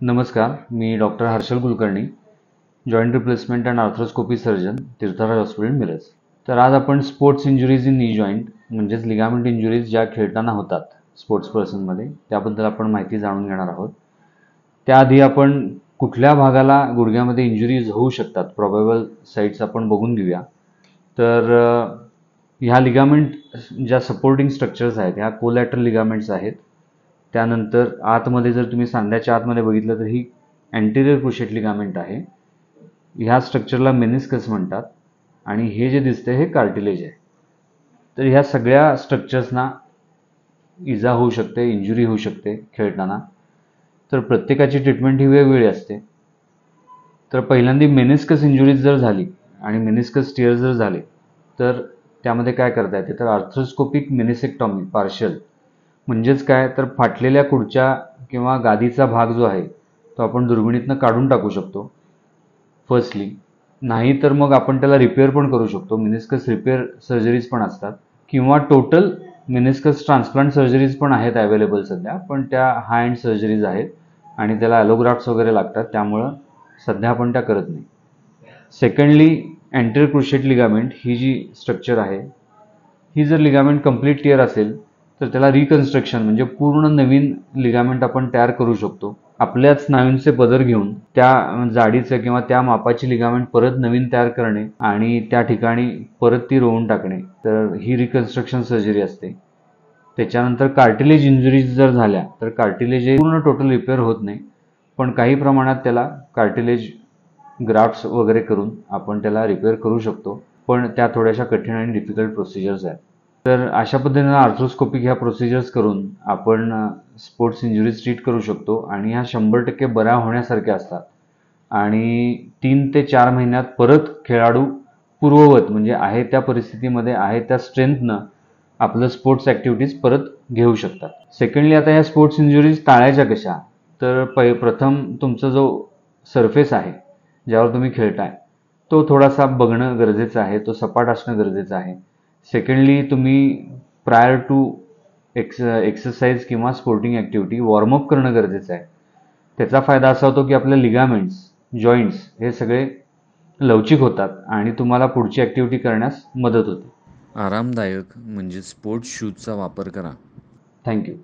नमस्कार, मी doctor Harshal Kulkarni, joint replacement and arthroscopy surgeon, Tirthraj hospital, Miraj. तर आज आपण sports injuries in knee joint म्हणजेच लिगामेंट इंजुरीज ज्या खेळताना होतात स्पोर्ट्स पर्सनमध्ये त्याबद्दल आपण माहिती जाणून घेणार आहोत. त्याआधी आपण कुठल्या भागाला गुडघ्यामध्ये इंजुरीज होऊ शकतात, प्रॉबेबल साईट्स आपण बघून घेऊया. तर ह्या लिगामेंट ज्या सपोर्टिंग स्ट्रक्चर्स आहेत ह्या कोलॅटरल लिगामेंट्स आहेत. त्यानंतर आतमध्ये जर तुम्ही सांध्याच्या आतमध्ये बघितलं तर ही अँटेरियर क्रुशिएट लिगामेंट आहे. ह्या स्ट्रक्चरला मेनिस्कस म्हणतात आणि हे जे दिसतंय हे कार्टिलेज आहे. तर ह्या सगळ्या स्ट्रक्चर्सना इजा होऊ शकते, इंजुरी होऊ शकते खेळताना. तर प्रत्येकाची ट्रीटमेंट ही वेगवेगळी असते. तर पहिल्यांदा मेनिस्कस इंजुरीज जर झाली आणि मेनिस्कस टिअर जर झाले तर त्यामध्ये काय करता येते, तर आर्थ्रोस्कोपिक मेनिसेक्टॉमी पार्शियल म्हणजेच काय, तर फाटलेल्या खुर्च्या किंवा गादीचा भाग जो आहे तो आपण दुर्बिणीतनं काढून टाकू शकतो फर्स्टली. नाही तर मग आपण त्याला रिपेअर पण करू शकतो. मेनिस्कस रिपेअर सर्जरीज पण असतात किंवा टोटल मेनिस्कस ट्रान्सप्लांट सर्जरीज पण आहेत अवेलेबल सध्या, पण त्या हाय एंड सर्जरीज आहेत आणि त्याला ॲलोग्राफ्ट्स वगैरे लागतात, त्यामुळं सध्या आपण त्या करत नाही. सेकंडली अँटेरियर क्रुशिएट लिगामेंट ही जी स्ट्रक्चर आहे ही जर लिगामेंट कंप्लीट टिअर असेल तर त्याला रिकन्स्ट्रक्शन म्हणजे पूर्ण नवीन लिगामेंट आपण तयार करू शकतो. आपल्याच स्नायूंचे पदर घेऊन त्या जाडीचं किंवा त्या मापाची लिगामेंट परत नवीन तयार करणे आणि त्या ठिकाणी परत ती रोवून टाकणे, तर ही रिकन्स्ट्रक्शन सर्जरी असते. त्याच्यानंतर कार्टिलेज इंजुरीज जर झाल्या तर कार्टिलेज हे पूर्ण टोटल रिपेअर होत नाही, पण काही प्रमाणात त्याला कार्टिलेज ग्राफ्ट्स वगैरे करून आपण त्याला रिपेअर करू शकतो, पण त्या थोड्याशा कठीण आणि डिफिकल्ट प्रोसिजर्स आहेत. तर अशा पद्धतीनं आर्थ्रोस्कोपिक ह्या प्रोसिजर्स करून आपण स्पोर्ट्स इंजुरीज ट्रीट करू शकतो आणि ह्या 100% बऱ्या होण्यासारख्या असतात आणि 3 ते 4 महिन्यात परत खेळाडू पूर्ववत म्हणजे आहे त्या परिस्थितीमध्ये आहे त्या स्ट्रेंथनं आपलं स्पोर्ट्स ॲक्टिव्हिटीज परत घेऊ शकतात. सेकंडली आता या स्पोर्ट्स इंजुरीज टाळायच्या कशा, तर प्रथम तुमचा जो सरफेस आहे ज्यावर तुम्ही खेळताय तो थोडासा बघणं गरजेचं आहे, तो सपाट असणं गरजेचं आहे. सेकंडली तुम्ही प्रायर टू एक्सरसाइज किंवा स्पोर्टिंग ॲक्टिव्हिटी वॉर्मअप करणं गरजेचं आहे. त्याचा फायदा असा होतो की आपल्या लिगामेंट्स, जॉईंट्स हे सगळे लवचिक होतात आणि तुम्हाला पुढची ॲक्टिव्हिटी करण्यास मदत होते. आरामदायक म्हणजे स्पोर्ट्स शूजचा वापर करा. थँक्यू.